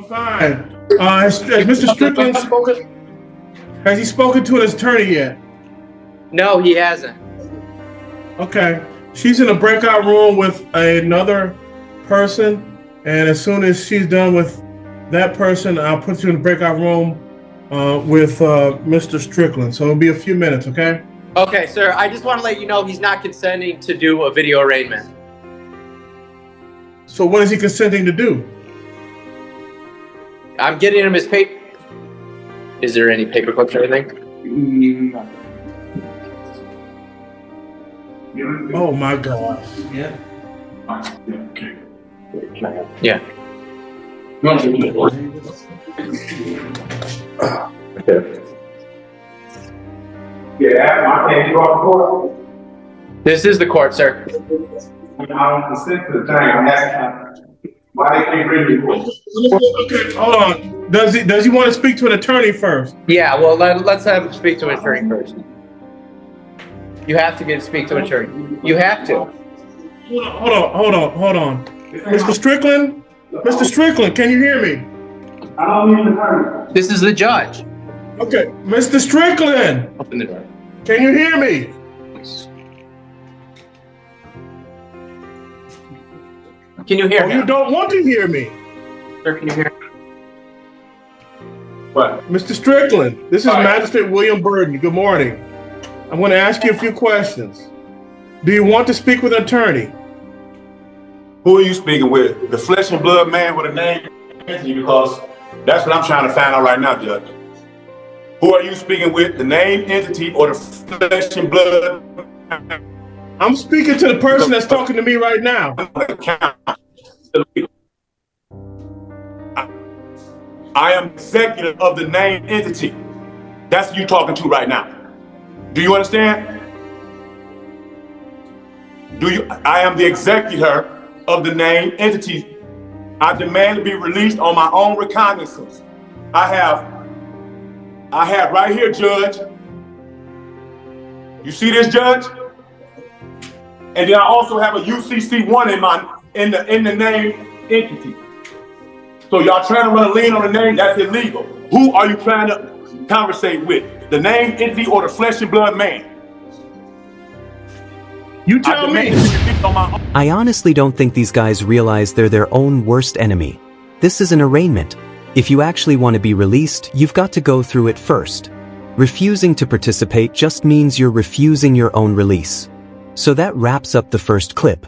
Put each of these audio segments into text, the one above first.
Fine. Has Mr. Strickland has he spoken to his attorney yet? No, he hasn't. Okay. She's in a breakout room with another person, and as soon as she's done with that person, I'll put you in the breakout room with Mr. Strickland. So it'll be a few minutes, okay? Okay, sir. I just want to let you know he's not consenting to do a video arraignment. So what is he consenting to do? I'm getting him his paper. Is there any paper clips or anything? Oh my gosh. Yeah. Okay. Yeah. Okay. Yeah, I can't go to court. This is the court, sir. I don't consent to the thing. I'm asking why they can't bring me court. Okay, hold on. Does he want to speak to an attorney first? Yeah, well, let's have him speak to an attorney first. You have to speak to an attorney. You have to. Hold on. Mr. Strickland? Mr. Strickland, can you hear me? I don't need an attorney. This is the judge. Okay, Mr. Strickland, Open the door. can you hear me? Can you hear Oh, him? you don't want to hear me. Sir, can you hear him? What? Mr. Strickland, this is Magistrate William Burden. Good morning. I'm going to ask you a few questions. Do you want to speak with an attorney? Who are you speaking with? The flesh and blood man with a name? Because that's what I'm trying to find out right now, Judge. Who are you speaking with? The name entity or the flesh and blood? I'm speaking to the person that's talking to me right now. I am executive of the name entity. That's who you're talking to right now. Do you understand? I am the executor of the name entity. I demand to be released on my own recognizance. I have right here, Judge. You see this, Judge? And then I also have a UCC1 in the name entity. So y'all trying to run a lien on the name, that's illegal. Who are you trying to conversate with? The name entity or the flesh and blood man? You tell me. I honestly don't think these guys realize they're their own worst enemy. This is an arraignment. If you actually want to be released, you've got to go through it first. Refusing to participate just means you're refusing your own release. So that wraps up the first clip.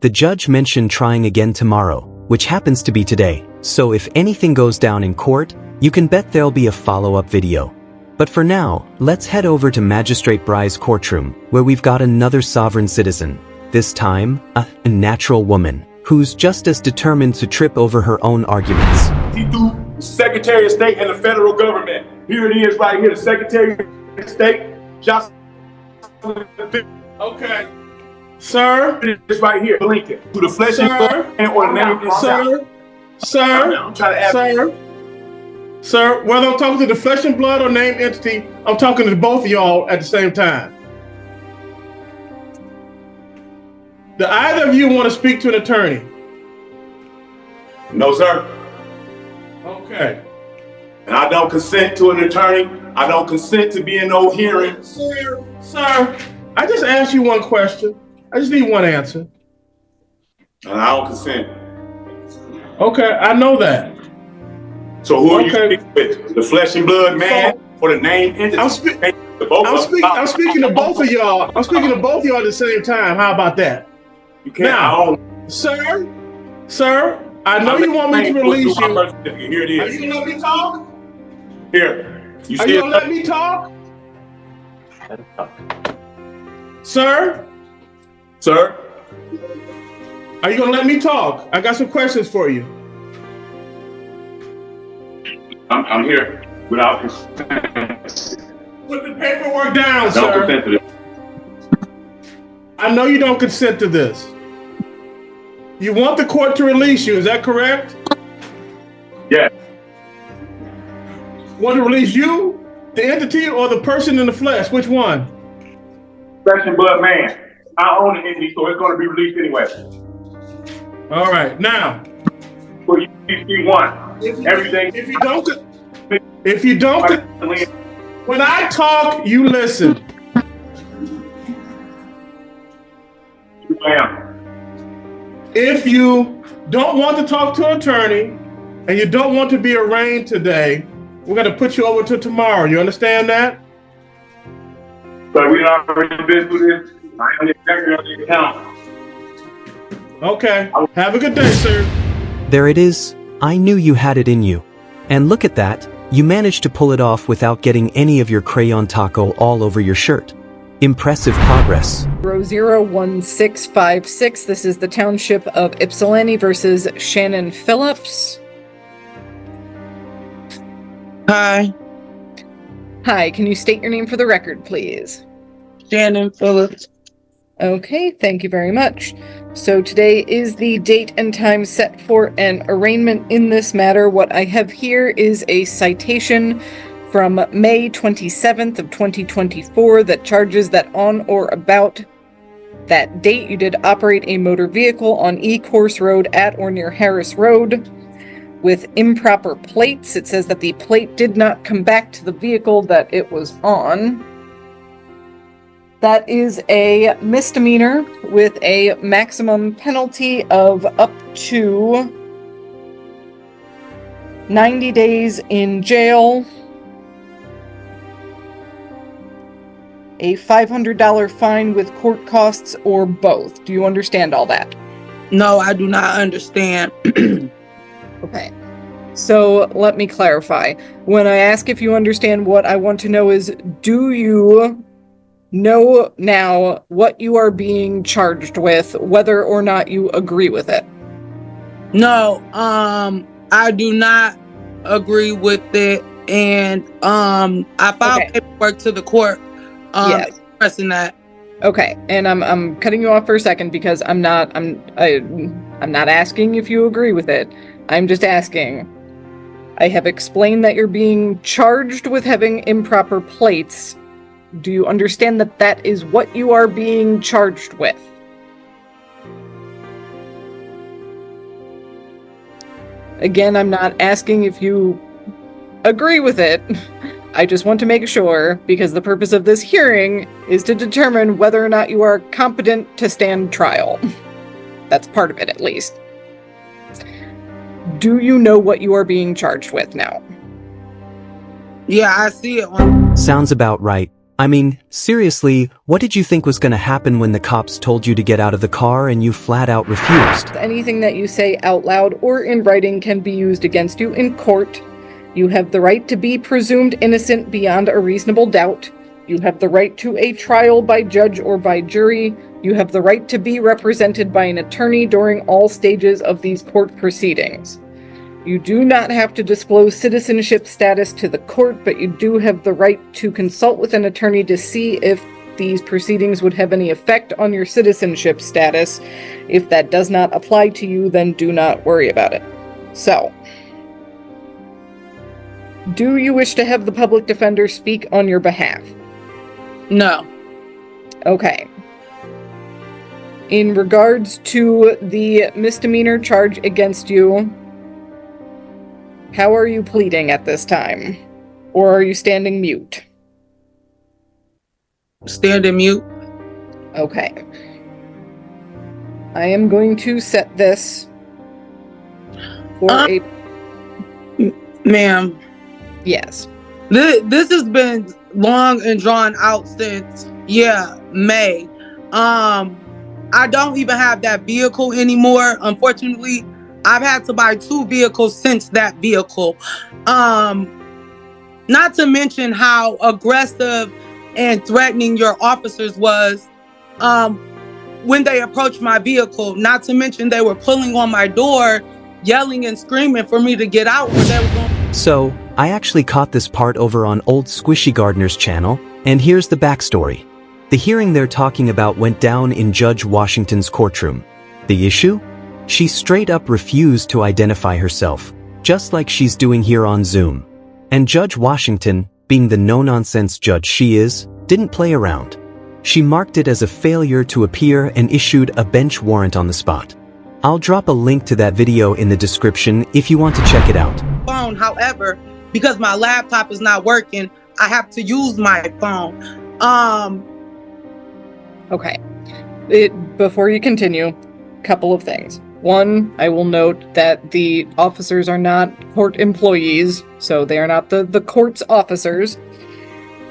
The judge mentioned trying again tomorrow, which happens to be today. So if anything goes down in court, you can bet there'll be a follow-up video. But for now, let's head over to Magistrate Bry's courtroom, where we've got another sovereign citizen. This time, a natural woman, who's just as determined to trip over her own arguments. He do Secretary of State and the federal government. Here it is right here, the Secretary of State, just Okay. Sir? It's right here, Lincoln. To the flesh and blood or the name I'm trying to ask Sir, whether I'm talking to the flesh and blood or name entity, I'm talking to both of y'all at the same time. Do either of you want to speak to an attorney? No, sir. Okay. And I don't consent to an attorney. I don't consent to be in no hearing. Sir, I just asked you one question. I just need one answer. And I don't consent. Okay, I know that. So who are you speaking with? The flesh and blood man or the name entity? I'm speaking to both of y'all. I'm speaking to both of y'all at the same time. How about that? You can't. Now, sir, I know you want me to release you. Here it is. Are you gonna let me talk? Here. Are you gonna let me talk? Sir? Sir? Are you gonna let me talk? I got some questions for you. I'm here without consent. Put the paperwork down, Don't sir. consent to this. I know you don't consent to this. You want the court to release you, is that correct? Yeah. Want to release you, the entity, or the person in the flesh? Which one? Flesh and blood man. I own the entity, so it's going to be released anyway. All right, now. For UCC1. everything. If you don't, when I talk, you listen. If you don't want to talk to an attorney and you don't want to be arraigned today, we're going to put you over to tomorrow. You understand that? But we already been through this. I am exactly on the account. Okay. Have a good day, sir. There it is. I knew you had it in you. And look at that, you managed to pull it off without getting any of your crayon taco all over your shirt. Impressive progress. 001656. This is the Township of Ypsilanti versus Shannon Phillips. Hi, Hi, can you state your name for the record, please? Shannon Phillips. Okay, thank you very much. So today is the date and time set for an arraignment in this matter. What I have here is a citation from May 27th of 2024 that charges that on or about that date you did operate a motor vehicle on E-Course Road at or near Harris Road with improper plates. It says that the plate did not come back to the vehicle that it was on. That is a misdemeanor with a maximum penalty of up to 90 days in jail, a $500 fine with court costs, or both. Do you understand all that? No, I do not understand. Okay. So let me clarify. When I ask if you understand, what I want to know is, do you know now what you are being charged with, whether or not you agree with it? No, I do not agree with it, and I filed paperwork to the court Yes. expressing that. Okay, and I'm cutting you off for a second because I'm not asking if you agree with it. I'm just asking. I have explained that you're being charged with having improper plates. Do you understand that that is what you are being charged with? Again, I'm not asking if you agree with it. I just want to make sure, because the purpose of this hearing is to determine whether or not you are competent to stand trial. That's part of it, at least. Do you know what you are being charged with now? Yeah, I see it on. Sounds about right. I mean, seriously, what did you think was going to happen when the cops told you to get out of the car and you flat out refused? Anything that you say out loud or in writing can be used against you in court. You have the right to be presumed innocent beyond a reasonable doubt. You have the right to a trial by judge or by jury. You have the right to be represented by an attorney during all stages of these court proceedings. You do not have to disclose citizenship status to the court, but you do have the right to consult with an attorney to see if these proceedings would have any effect on your citizenship status. If that does not apply to you, then do not worry about it. So, do you wish to have the public defender speak on your behalf? No. Okay. In regards to the misdemeanor charge against you, how are you pleading at this time? Or are you standing mute? Standing mute. Okay. I am going to set this for a... Ma'am. Yes. This has been long and drawn out since, May. I don't even have that vehicle anymore. Unfortunately, I've had to buy 2 vehicles since that vehicle. Not to mention how aggressive and threatening your officers was when they approached my vehicle. Not to mention they were pulling on my door, yelling and screaming for me to get out when they were going. So, I actually caught this part over on Old Squishy Gardener's channel, and here's the backstory. The hearing they're talking about went down in Judge Washington's courtroom. The issue? She straight up refused to identify herself, just like she's doing here on Zoom. And Judge Washington, being the no-nonsense judge she is, didn't play around. She marked it as a failure to appear and issued a bench warrant on the spot. I'll drop a link to that video in the description if you want to check it out. Phone, however, because my laptop is not working, I have to use my phone. Okay. Before you continue, couple of things. One, I will note that the officers are not court employees, so they are not the court's officers.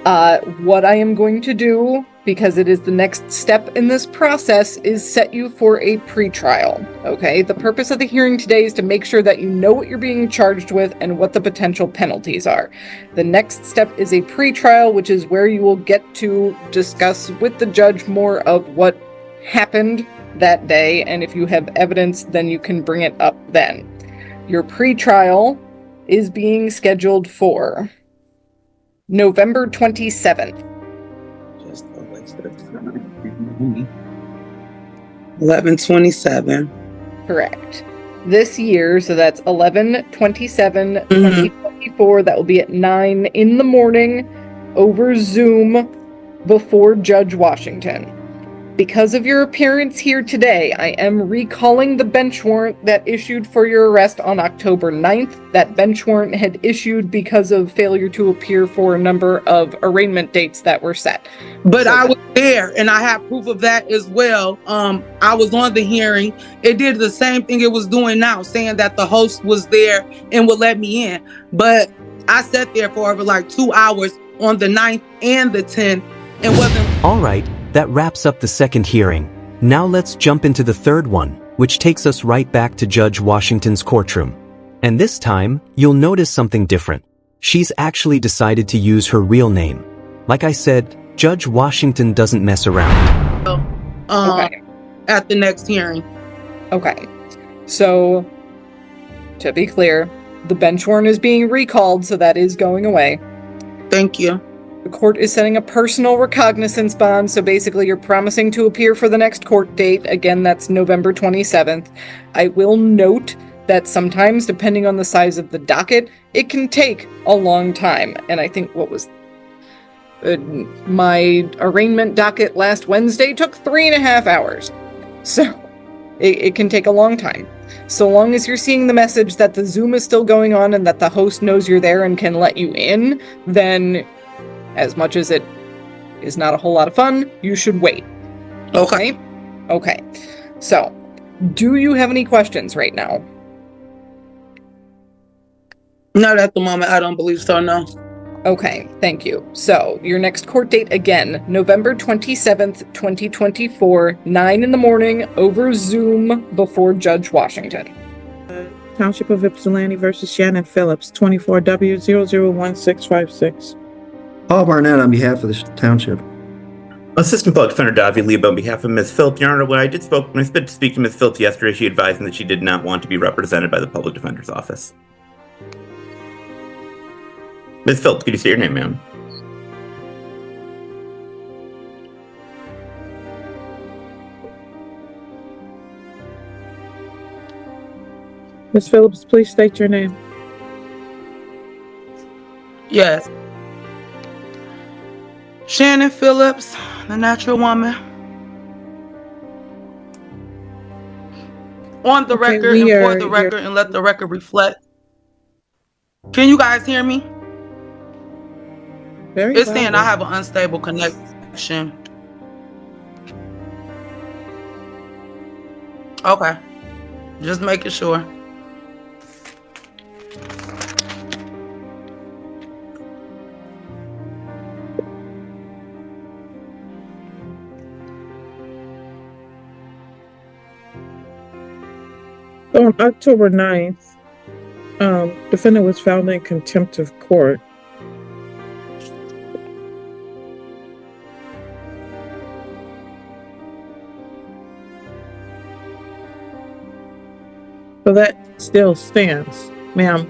What I am going to do, because it is the next step in this process, is set you for a pretrial. Okay? The purpose of the hearing today is to make sure that you know what you're being charged with and what the potential penalties are. The next step is a pretrial, which is where you will get to discuss with the judge more of what happened that day, and if you have evidence, then you can bring it up then. Your pretrial is being scheduled for November 27th. 11/27. Correct. This year, so that's 11/27/2024. That will be at 9 in the morning over Zoom before Judge Washington. Because of your appearance here today, I am recalling the bench warrant that issued for your arrest on October 9th. That bench warrant had issued because of failure to appear for a number of arraignment dates that were set. But I was there, and I have proof of that as well. I was on the hearing. It did the same thing it was doing now, saying that the host was there and would let me in. But I sat there for over like 2 hours on the 9th and the 10th and wasn't... All right, that wraps up the second hearing. Now let's jump into the third one, which takes us right back to Judge Washington's courtroom. And this time, you'll notice something different. She's actually decided to use her real name. Like I said, Judge Washington doesn't mess around. Okay. At the next hearing. Okay. So, to be clear, the bench warrant is being recalled, so that is going away. Thank you. The court is setting a personal recognizance bond, so basically you're promising to appear for the next court date. Again, that's November 27th. I will note that sometimes, depending on the size of the docket, it can take a long time. And I think my arraignment docket last Wednesday took 3.5 hours. So it can take a long time. So long as you're seeing the message that the Zoom is still going on and that the host knows you're there and can let you in, then as much as it is not a whole lot of fun, you should wait. Okay? Okay. So, do you have any questions right now? Not at the moment. I don't believe so, no. Okay, thank you. So, your next court date again, November 27th, 2024, 9 in the morning over Zoom before Judge Washington. Township of Ypsilanti versus Shannon Phillips, 24W001656. Paul Barnett on behalf of the township. Assistant Public Defender Davi Lieb on behalf of Ms. Phillips. Your Honor, when I did speak to Ms. Phillips yesterday, she advised me that she did not want to be represented by the Public Defender's Office. Ms. Phillips, could you say your name, ma'am? Ms. Phillips, please state your name. Yes. Shannon Phillips, the natural woman. On the record and for the record, and let the record reflect. Can you guys hear me? It's saying I have an unstable connection. Okay. Just making sure. On October 9th, defendant was found in contempt of court. So that still stands. Ma'am,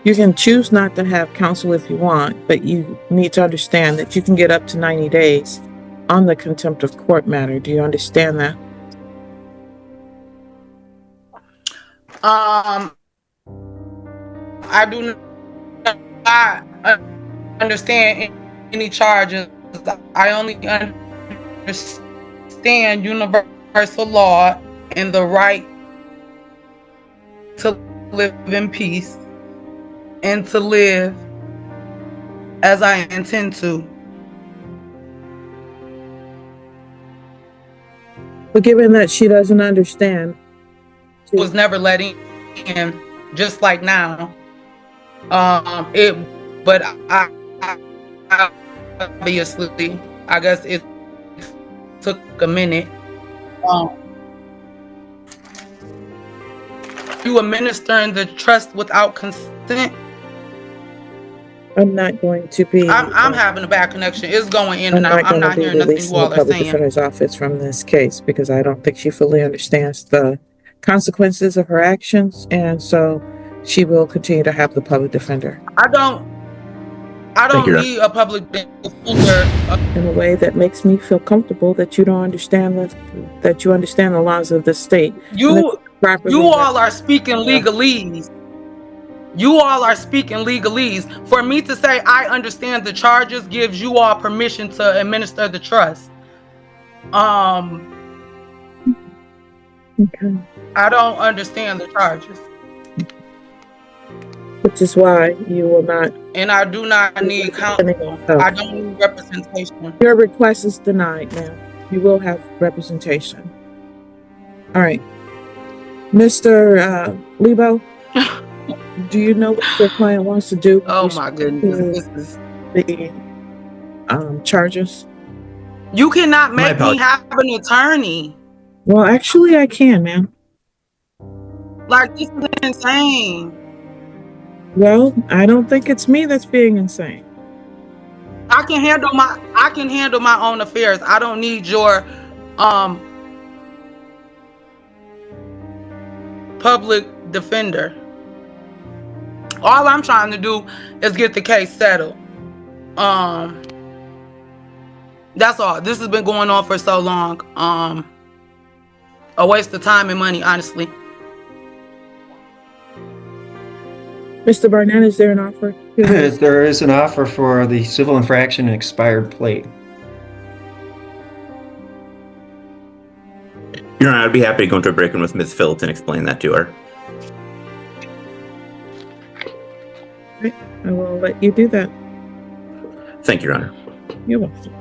you can choose not to have counsel if you want, but you need to understand that you can get up to 90 days on the contempt of court matter. Do you understand that? I do not understand any charges. I only understand universal law and the right to live in peace and to live as I intend to. But given that she doesn't understand, Was never let in, just like now. But I obviously, I guess it took a minute. You administering the trust without consent. I'm not going to be. I'm having a bad connection. It's going in I'm and out. not I'm going to not be hearing nothing releasing you the all are public saying. defender's office from this case because I don't think she fully understands the consequences of her actions, and so she will continue to have the public defender I don't you, need a public defender. in a way that makes me feel comfortable that you don't understand that you understand the laws of the state. You all are speaking legalese. You all are speaking legalese. For me to say I understand the charges gives you all permission to administer the trust. Okay. I don't understand the charges. Which is why you will not. And I do not need counsel. I don't need representation. Your request is denied, ma'am. You will have representation. All right. Mr. Lebo, do you know what your client wants to do? Oh my goodness. This is the charges. You cannot make me have an attorney. Well, actually, I can, ma'am. Like, this is insane. Well, I don't think it's me that's being insane. I can handle my own affairs. I don't need your public defender. All I'm trying to do is get the case settled. That's all. This has been going on for so long. A waste of time and money, honestly. Mr. Barnett, is there an offer? There is an offer for the civil infraction and expired plate. Your Honor, I'd be happy to go into a break-in with Ms. Phillips and explain that to her. Okay, I will let you do that. Thank you, Your Honor. You're welcome.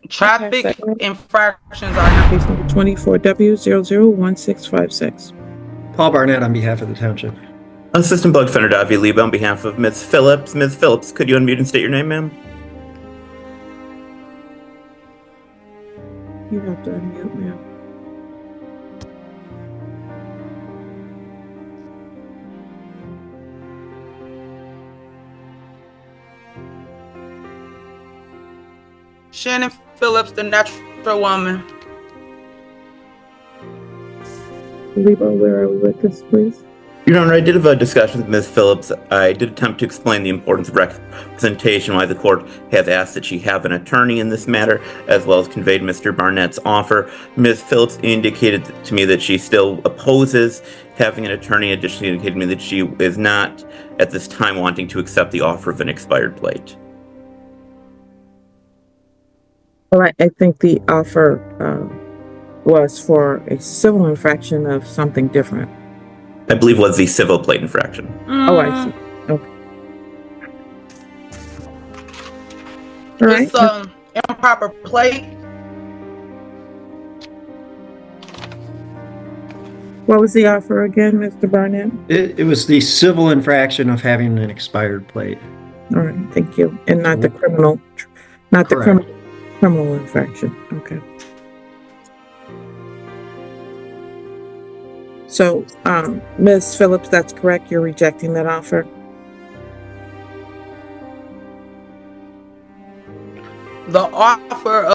Traffic infractions are case number 24W001656. Paul Barnett on behalf of the township. Assistant Public Defender Davi Liebe on behalf of Ms. Phillips. Ms. Phillips, could you unmute and state your name, ma'am? You have to unmute, ma'am. Shannon Phillips, the natural woman. Lebo, where are we with this, please? Your Honor, I did have a discussion with Ms. Phillips. I did attempt to explain the importance of representation, why the court has asked that she have an attorney in this matter, as well as conveyed Mr. Barnett's offer. Ms. Phillips indicated to me that she still opposes having an attorney. Additionally, indicated to me that she is not, at this time, wanting to accept the offer of an expired plate. Well, I think the offer was for a civil infraction of something different. I believe was the civil plate infraction. Oh, I see. Okay. All right. It's improper plate. What was the offer again, Mr. Barnett? It was the civil infraction of having an expired plate. All right, thank you. And not the criminal, not the Correct. criminal infraction. Okay. So, Ms. Phillips, that's correct. You're rejecting that offer. The offer